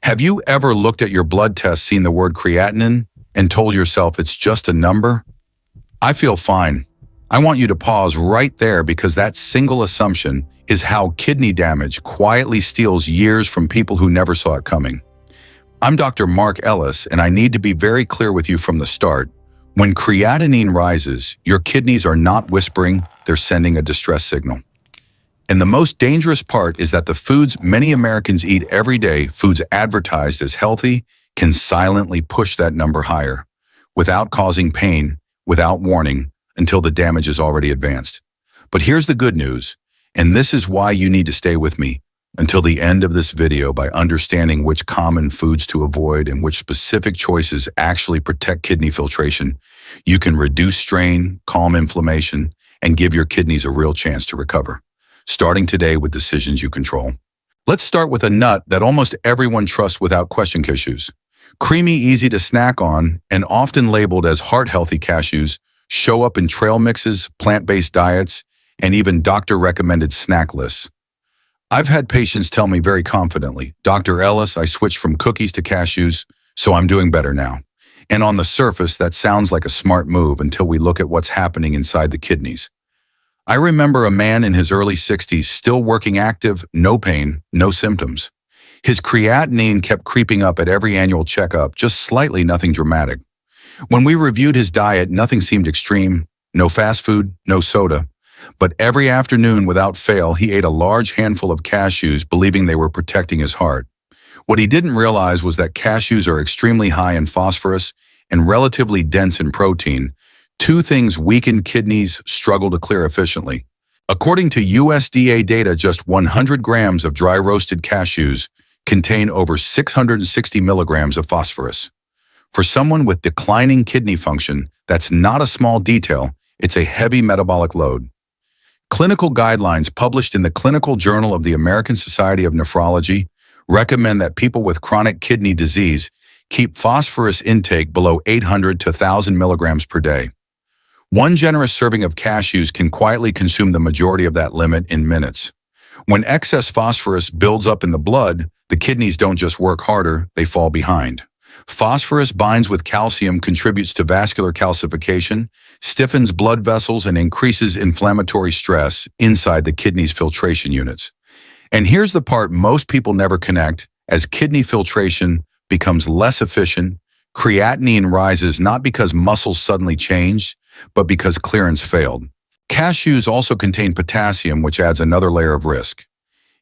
Have you ever looked at your blood test, seen the word creatinine, and told yourself it's just a number? I feel fine. I want you to pause right there because that single assumption is how kidney damage quietly steals years from people who never saw it coming. I'm Dr. Mark Ellis, and I need to be very clear with you from the start. When creatinine rises, your kidneys are not whispering, they're sending a distress signal. And the most dangerous part is that the foods many Americans eat every day, foods advertised as healthy, can silently push that number higher, without causing pain, without warning, until the damage is already advanced. But here's the good news, and this is why you need to stay with me until the end of this video by understanding which common foods to avoid and which specific choices actually protect kidney filtration. You can reduce strain, calm inflammation, and give your kidneys a real chance to recover, starting today with decisions you control. Let's start with a nut that almost everyone trusts without question: cashews. Creamy, easy to snack on, and often labeled as heart-healthy cashews, show up in trail mixes, plant-based diets, and even doctor-recommended snack lists. I've had patients tell me very confidently, "Dr. Ellis, I switched from cookies to cashews, so I'm doing better now." And on the surface, that sounds like a smart move until we look at what's happening inside the kidneys. I remember a man in his early 60s, still working active, no pain, no symptoms. His creatinine kept creeping up at every annual checkup, just slightly, nothing dramatic. When we reviewed his diet, nothing seemed extreme, no fast food, no soda. But every afternoon, without fail, he ate a large handful of cashews, believing they were protecting his heart. What he didn't realize was that cashews are extremely high in phosphorus and relatively dense in protein, two things weakened kidneys struggle to clear efficiently. According to USDA data, just 100 grams of dry roasted cashews contain over 660 milligrams of phosphorus. For someone with declining kidney function, that's not a small detail, it's a heavy metabolic load. Clinical guidelines published in the Clinical Journal of the American Society of Nephrology recommend that people with chronic kidney disease keep phosphorus intake below 800 to 1,000 milligrams per day. One generous serving of cashews can quietly consume the majority of that limit in minutes. When excess phosphorus builds up in the blood, the kidneys don't just work harder, they fall behind. Phosphorus binds with calcium, contributes to vascular calcification, stiffens blood vessels, and increases inflammatory stress inside the kidney's filtration units. And here's the part most people never connect: as kidney filtration becomes less efficient, creatinine rises not because muscles suddenly changed, but because clearance failed. Cashews also contain potassium, which adds another layer of risk.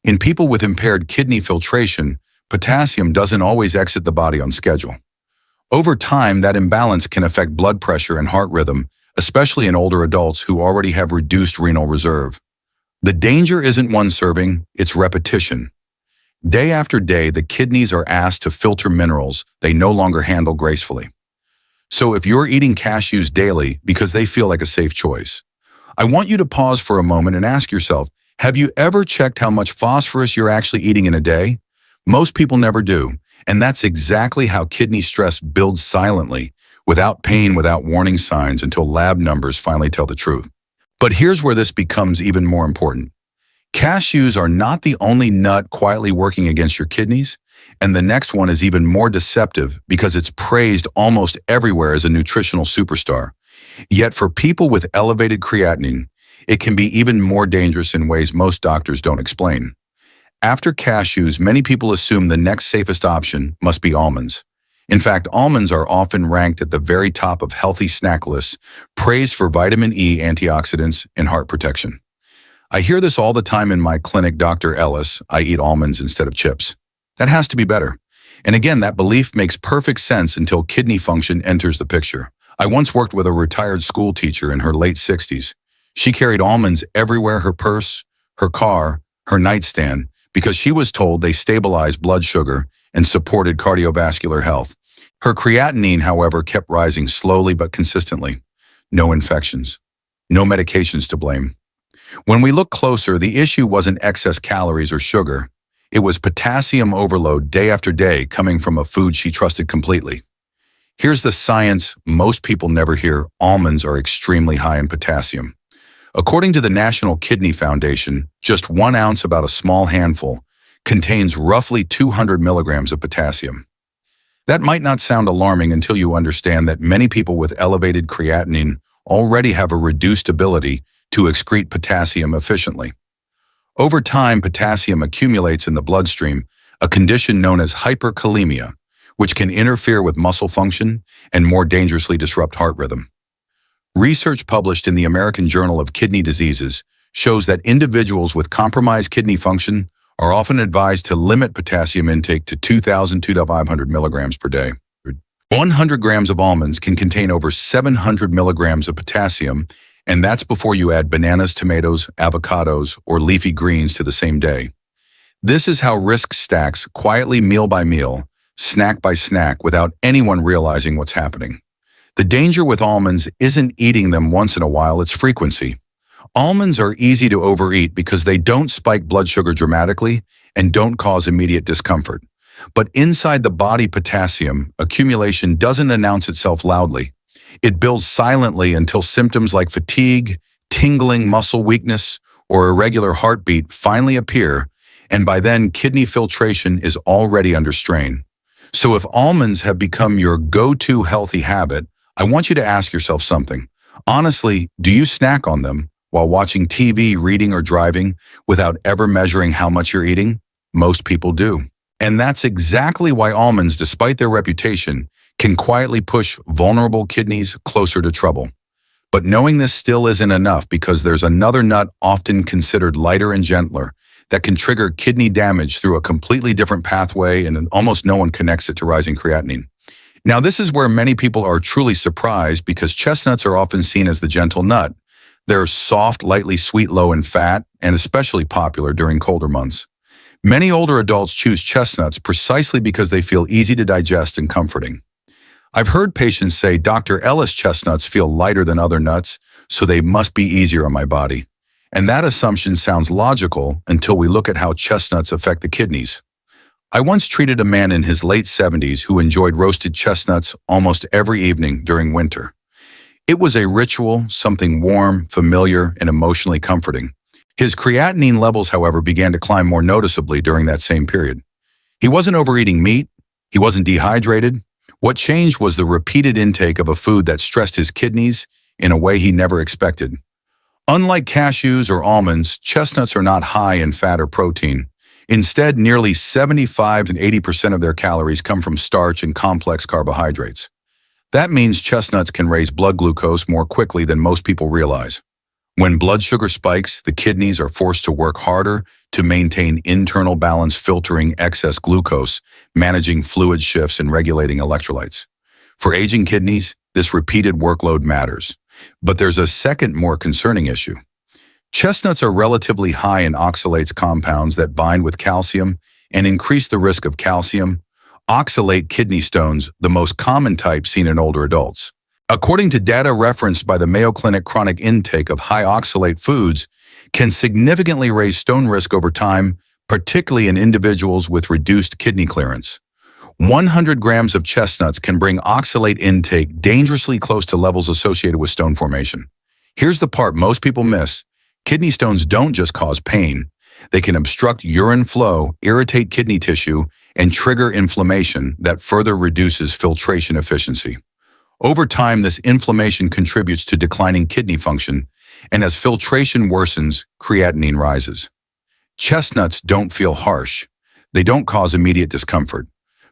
In people with impaired kidney filtration, potassium doesn't always exit the body on schedule. Over time, that imbalance can affect blood pressure and heart rhythm, especially in older adults who already have reduced renal reserve. The danger isn't one serving, it's repetition. Day after day, the kidneys are asked to filter minerals they no longer handle gracefully. So if you're eating cashews daily because they feel like a safe choice, I want you to pause for a moment and ask yourself, have you ever checked how much phosphorus you're actually eating in a day? Most people never do, and that's exactly how kidney stress builds silently, without pain, without warning signs, until lab numbers finally tell the truth. But here's where this becomes even more important. Cashews are not the only nut quietly working against your kidneys, and the next one is even more deceptive because it's praised almost everywhere as a nutritional superstar. Yet for people with elevated creatinine, it can be even more dangerous in ways most doctors don't explain. After cashews, many people assume the next safest option must be almonds. In fact, almonds are often ranked at the very top of healthy snack lists, praised for vitamin E, antioxidants, and heart protection. I hear this all the time in my clinic: "Dr. Ellis, I eat almonds instead of chips. That has to be better." And again, that belief makes perfect sense until kidney function enters the picture. I once worked with a retired school teacher in her late 60s. She carried almonds everywhere: her purse, her car, her nightstand, because she was told they stabilized blood sugar and supported cardiovascular health. Her creatinine, however, kept rising slowly but consistently. No infections, no medications to blame. When we look closer, the issue wasn't excess calories or sugar. It was potassium overload day after day coming from a food she trusted completely. Here's the science most people never hear: almonds are extremely high in potassium. According to the National Kidney Foundation, just 1 ounce, about a small handful, contains roughly 200 milligrams of potassium. That might not sound alarming until you understand that many people with elevated creatinine already have a reduced ability to excrete potassium efficiently. Over time, potassium accumulates in the bloodstream, a condition known as hyperkalemia, which can interfere with muscle function and more dangerously disrupt heart rhythm. Research published in the American Journal of Kidney Diseases shows that individuals with compromised kidney function are often advised to limit potassium intake to 2,500 milligrams per day. 100 grams of almonds can contain over 700 milligrams of potassium, and that's before you add bananas, tomatoes, avocados, or leafy greens to the same day. This is how risk stacks quietly meal by meal, snack by snack, without anyone realizing what's happening. The danger with almonds isn't eating them once in a while, it's frequency. Almonds are easy to overeat because they don't spike blood sugar dramatically and don't cause immediate discomfort. But inside the body, potassium accumulation doesn't announce itself loudly. It builds silently until symptoms like fatigue, tingling, muscle weakness, or irregular heartbeat finally appear, and by then kidney filtration is already under strain. So if almonds have become your go-to healthy habit, I want you to ask yourself something. Honestly, do you snack on them while watching TV, reading, or driving without ever measuring how much you're eating? Most people do. And that's exactly why almonds, despite their reputation, can quietly push vulnerable kidneys closer to trouble. But knowing this still isn't enough, because there's another nut often considered lighter and gentler that can trigger kidney damage through a completely different pathway, and almost no one connects it to rising creatinine. Now, this is where many people are truly surprised, because chestnuts are often seen as the gentle nut. They're soft, lightly sweet, low in fat, and especially popular during colder months. Many older adults choose chestnuts precisely because they feel easy to digest and comforting. I've heard patients say, "Dr. Ellis, chestnuts feel lighter than other nuts, so they must be easier on my body." And that assumption sounds logical until we look at how chestnuts affect the kidneys. I once treated a man in his late 70s who enjoyed roasted chestnuts almost every evening during winter. It was a ritual, something warm, familiar, and emotionally comforting. His creatinine levels, however, began to climb more noticeably during that same period. He wasn't overeating meat. He wasn't dehydrated. What changed was the repeated intake of a food that stressed his kidneys in a way he never expected. Unlike cashews or almonds, chestnuts are not high in fat or protein. Instead, nearly 75 to 80% of their calories come from starch and complex carbohydrates. That means chestnuts can raise blood glucose more quickly than most people realize. When blood sugar spikes, the kidneys are forced to work harder to maintain internal balance, filtering excess glucose, managing fluid shifts, and regulating electrolytes. For aging kidneys, this repeated workload matters. But there's a second, more concerning issue. Chestnuts are relatively high in oxalates, compounds that bind with calcium and increase the risk of calcium oxalate kidney stones, the most common type seen in older adults. According to data referenced by the Mayo Clinic, chronic intake of high oxalate foods can significantly raise stone risk over time, particularly in individuals with reduced kidney clearance. 100 grams of chestnuts can bring oxalate intake dangerously close to levels associated with stone formation. Here's the part most people miss. Kidney stones don't just cause pain. They can obstruct urine flow, irritate kidney tissue, and trigger inflammation that further reduces filtration efficiency. Over time, this inflammation contributes to declining kidney function, and as filtration worsens, creatinine rises. Chestnuts don't feel harsh. They don't cause immediate discomfort,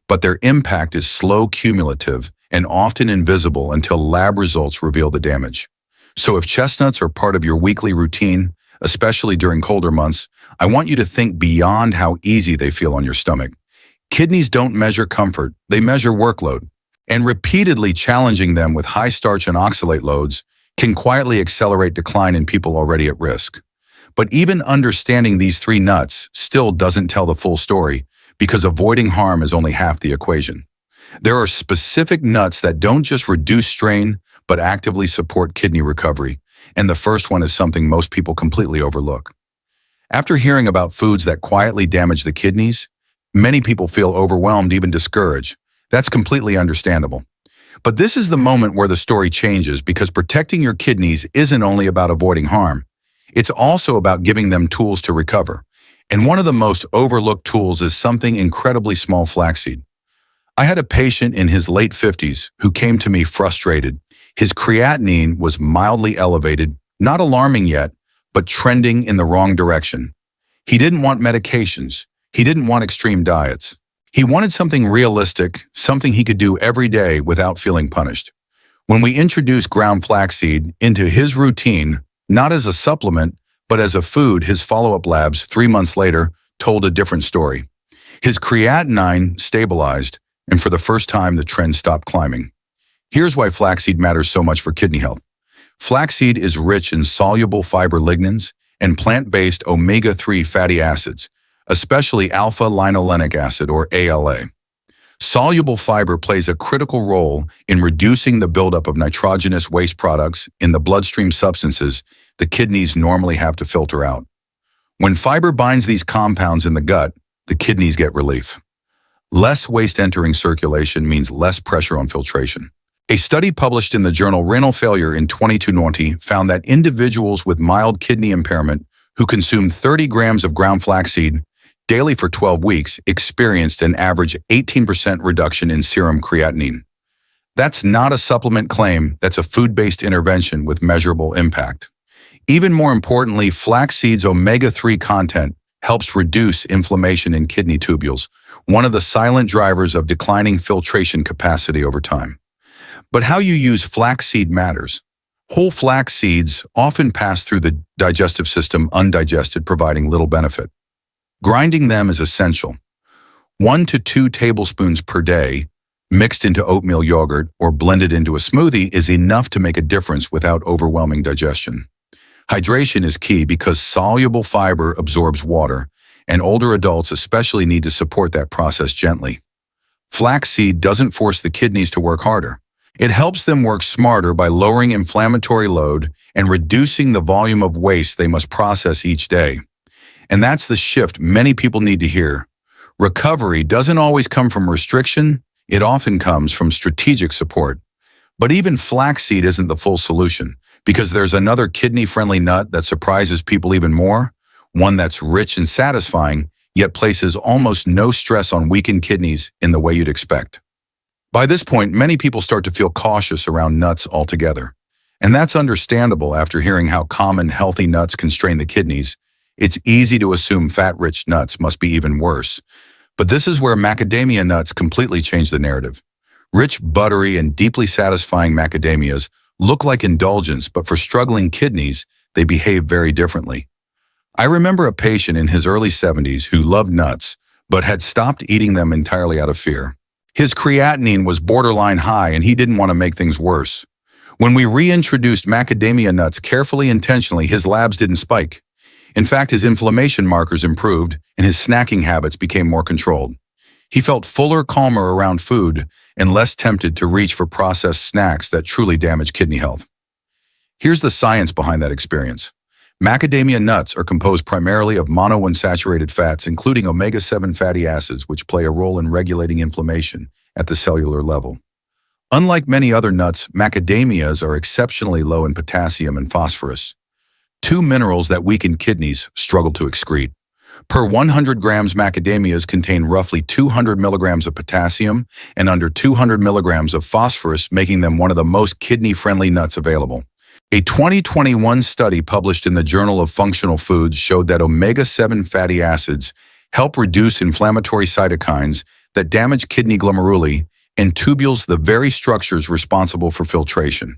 but their impact is slow, cumulative, and often invisible until lab results reveal the damage. So if chestnuts are part of your weekly routine, especially during colder months, I want you to think beyond how easy they feel on your stomach. Kidneys don't measure comfort, they measure workload. And repeatedly challenging them with high starch and oxalate loads can quietly accelerate decline in people already at risk. But even understanding these three nuts still doesn't tell the full story, because avoiding harm is only half the equation. There are specific nuts that don't just reduce strain, but actively support kidney recovery, and the first one is something most people completely overlook. After hearing about foods that quietly damage the kidneys, many people feel overwhelmed, even discouraged. That's completely understandable. But this is the moment where the story changes, because protecting your kidneys isn't only about avoiding harm. It's also about giving them tools to recover. And one of the most overlooked tools is something incredibly small: flaxseed. I had a patient in his late 50s who came to me frustrated. His creatinine was mildly elevated, not alarming yet, but trending in the wrong direction. He didn't want medications. He didn't want extreme diets. He wanted something realistic, something he could do every day without feeling punished. When we introduced ground flaxseed into his routine, not as a supplement, but as a food, his follow-up labs 3 months later told a different story. His creatinine stabilized, and for the first time, the trend stopped climbing. Here's why flaxseed matters so much for kidney health. Flaxseed is rich in soluble fiber lignans and plant-based omega-3 fatty acids, especially alpha-linolenic acid, or ALA. Soluble fiber plays a critical role in reducing the buildup of nitrogenous waste products in the bloodstream substances the kidneys normally have to filter out. When fiber binds these compounds in the gut, the kidneys get relief. Less waste entering circulation means less pressure on filtration. A study published in the journal Renal Failure in 2020 found that individuals with mild kidney impairment who consumed 30 grams of ground flaxseed daily for 12 weeks experienced an average 18% reduction in serum creatinine. That's not a supplement claim, that's a food-based intervention with measurable impact. Even more importantly, flaxseed's omega-3 content helps reduce inflammation in kidney tubules, one of the silent drivers of declining filtration capacity over time. But how you use flaxseed matters. Whole flax seeds often pass through the digestive system undigested, providing little benefit. Grinding them is essential. 1 to 2 tablespoons per day, mixed into oatmeal yogurt or blended into a smoothie, is enough to make a difference without overwhelming digestion. Hydration is key because soluble fiber absorbs water, and older adults especially need to support that process gently. Flaxseed doesn't force the kidneys to work harder. It helps them work smarter by lowering inflammatory load and reducing the volume of waste they must process each day. And that's the shift many people need to hear. Recovery doesn't always come from restriction, it often comes from strategic support. But even flaxseed isn't the full solution, because there's another kidney-friendly nut that surprises people even more, one that's rich and satisfying, yet places almost no stress on weakened kidneys in the way you'd expect. By this point, many people start to feel cautious around nuts altogether. And that's understandable after hearing how common healthy nuts can strain the kidneys. It's easy to assume fat-rich nuts must be even worse. But this is where macadamia nuts completely change the narrative. Rich, buttery, and deeply satisfying macadamias look like indulgence, but for struggling kidneys, they behave very differently. I remember a patient in his early 70s who loved nuts, but had stopped eating them entirely out of fear. His creatinine was borderline high, and he didn't want to make things worse. When we reintroduced macadamia nuts carefully, intentionally, his labs didn't spike. In fact, his inflammation markers improved, and his snacking habits became more controlled. He felt fuller, calmer around food, and less tempted to reach for processed snacks that truly damage kidney health. Here's the science behind that experience. Macadamia nuts are composed primarily of monounsaturated fats, including omega-7 fatty acids, which play a role in regulating inflammation at the cellular level. Unlike many other nuts, macadamias are exceptionally low in potassium and phosphorus, two minerals that weaken kidneys struggle to excrete. Per 100 grams, macadamias contain roughly 200 milligrams of potassium and under 200 milligrams of phosphorus, making them one of the most kidney-friendly nuts available. A 2021 study published in the Journal of Functional Foods showed that omega-7 fatty acids help reduce inflammatory cytokines that damage kidney glomeruli and tubules, the very structures responsible for filtration.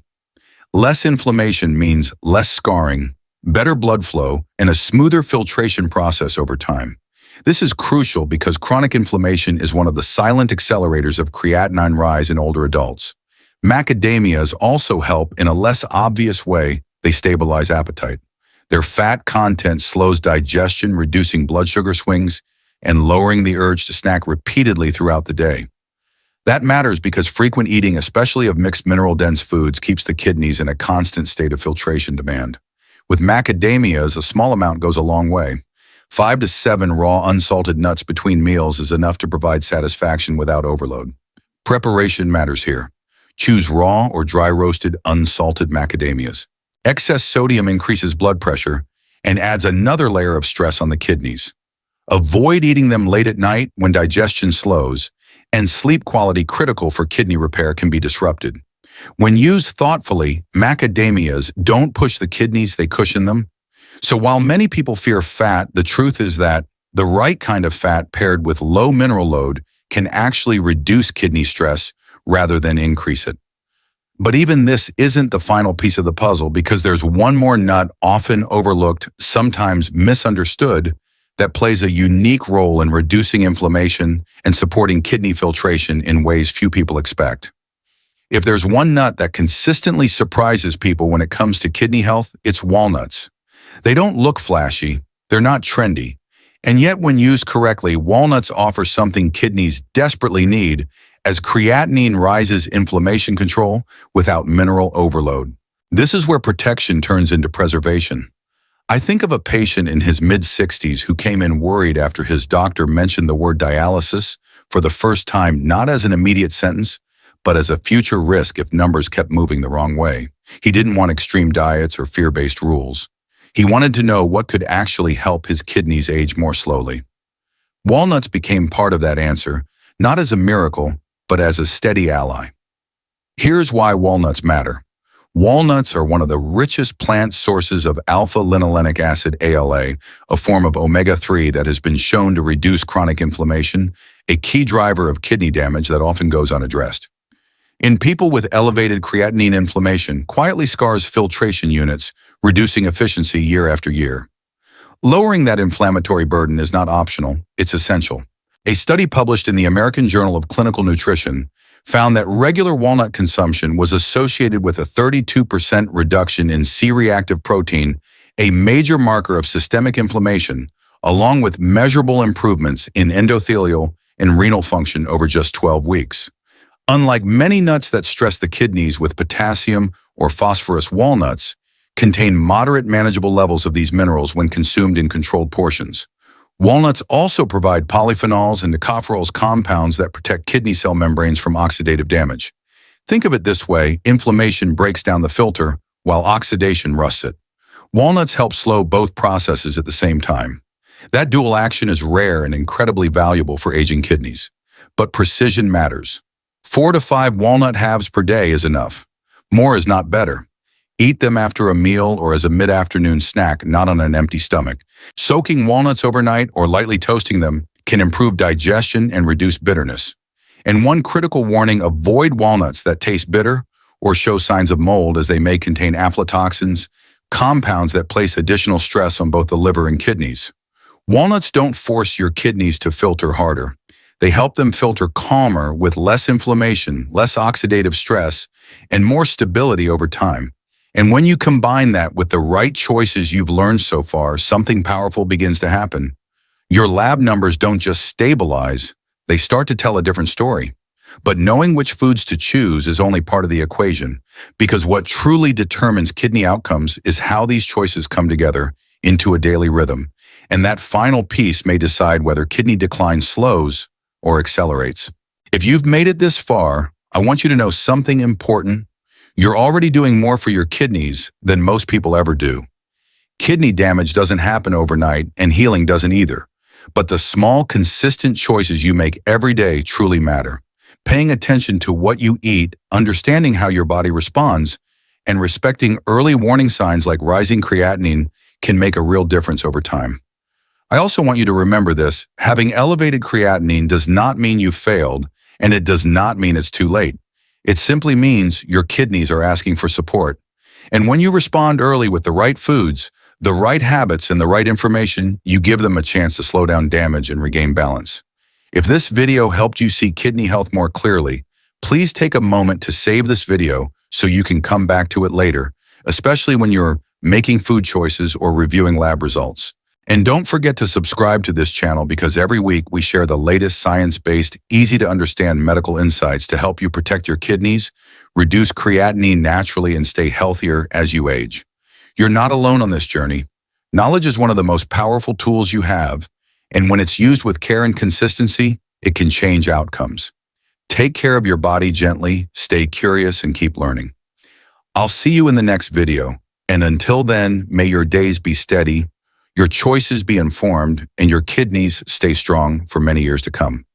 Less inflammation means less scarring, better blood flow, and a smoother filtration process over time. This is crucial because chronic inflammation is one of the silent accelerators of creatinine rise in older adults. Macadamias also help in a less obvious way. They stabilize appetite. Their fat content slows digestion, reducing blood sugar swings and lowering the urge to snack repeatedly throughout the day. That matters because frequent eating, especially of mixed mineral-dense foods, keeps the kidneys in a constant state of filtration demand. With macadamias, a small amount goes a long way. 5 to 7 raw, unsalted nuts between meals is enough to provide satisfaction without overload. Preparation matters here. Choose raw or dry-roasted, unsalted macadamias. Excess sodium increases blood pressure and adds another layer of stress on the kidneys. Avoid eating them late at night when digestion slows, and sleep quality critical for kidney repair can be disrupted. When used thoughtfully, macadamias don't push the kidneys, they cushion them. So while many people fear fat, the truth is that the right kind of fat paired with low mineral load can actually reduce kidney stress rather than increase it. But even this isn't the final piece of the puzzle, because there's one more nut often overlooked, sometimes misunderstood, that plays a unique role in reducing inflammation and supporting kidney filtration in ways few people expect. If there's one nut that consistently surprises people when it comes to kidney health, it's walnuts. They don't look flashy, they're not trendy, and yet when used correctly, walnuts offer something kidneys desperately need, as creatinine rises inflammation control without mineral overload. This is where protection turns into preservation. I think of a patient in his mid-60s who came in worried after his doctor mentioned the word dialysis for the first time, not as an immediate sentence, but as a future risk if numbers kept moving the wrong way. He didn't want extreme diets or fear-based rules. He wanted to know what could actually help his kidneys age more slowly. Walnuts became part of that answer, not as a miracle, but as a steady ally. Here's why walnuts matter. Walnuts are one of the richest plant sources of alpha-linolenic acid, ALA, a form of omega-3 that has been shown to reduce chronic inflammation, a key driver of kidney damage that often goes unaddressed. In people with elevated creatinine, inflammation quietly scars filtration units, reducing efficiency year after year. Lowering that inflammatory burden is not optional, it's essential. A study published in the American Journal of Clinical Nutrition found that regular walnut consumption was associated with a 32% reduction in C-reactive protein, a major marker of systemic inflammation, along with measurable improvements in endothelial and renal function over just 12 weeks. Unlike many nuts that stress the kidneys with potassium or phosphorus, walnuts contain moderate, manageable levels of these minerals when consumed in controlled portions. Walnuts also provide polyphenols and tocopherols, compounds that protect kidney cell membranes from oxidative damage. Think of it this way: inflammation breaks down the filter, while oxidation rusts it. Walnuts help slow both processes at the same time. That dual action is rare and incredibly valuable for aging kidneys. But precision matters. 4 to 5 walnut halves per day is enough. More is not better. Eat them after a meal or as a mid-afternoon snack, not on an empty stomach. Soaking walnuts overnight or lightly toasting them can improve digestion and reduce bitterness. And one critical warning: avoid walnuts that taste bitter or show signs of mold, as they may contain aflatoxins, compounds that place additional stress on both the liver and kidneys. Walnuts don't force your kidneys to filter harder. They help them filter calmer, with less inflammation, less oxidative stress, and more stability over time. And when you combine that with the right choices you've learned so far, something powerful begins to happen. Your lab numbers don't just stabilize, they start to tell a different story. But knowing which foods to choose is only part of the equation, because what truly determines kidney outcomes is how these choices come together into a daily rhythm. And that final piece may decide whether kidney decline slows or accelerates. If you've made it this far, I want you to know something important. You're already doing more for your kidneys than most people ever do. Kidney damage doesn't happen overnight, and healing doesn't either. But the small, consistent choices you make every day truly matter. Paying attention to what you eat, understanding how your body responds, and respecting early warning signs like rising creatinine can make a real difference over time. I also want you to remember this: having elevated creatinine does not mean you failed, and it does not mean it's too late. It simply means your kidneys are asking for support. And when you respond early with the right foods, the right habits, and the right information, you give them a chance to slow down damage and regain balance. If this video helped you see kidney health more clearly, please take a moment to save this video so you can come back to it later, especially when you're making food choices or reviewing lab results. And don't forget to subscribe to this channel, because every week we share the latest science-based, easy-to-understand medical insights to help you protect your kidneys, reduce creatinine naturally, and stay healthier as you age. You're not alone on this journey. Knowledge is one of the most powerful tools you have, and when it's used with care and consistency, it can change outcomes. Take care of your body gently, stay curious, and keep learning. I'll see you in the next video, and until then, may your days be steady, your choices be informed, and your kidneys stay strong for many years to come.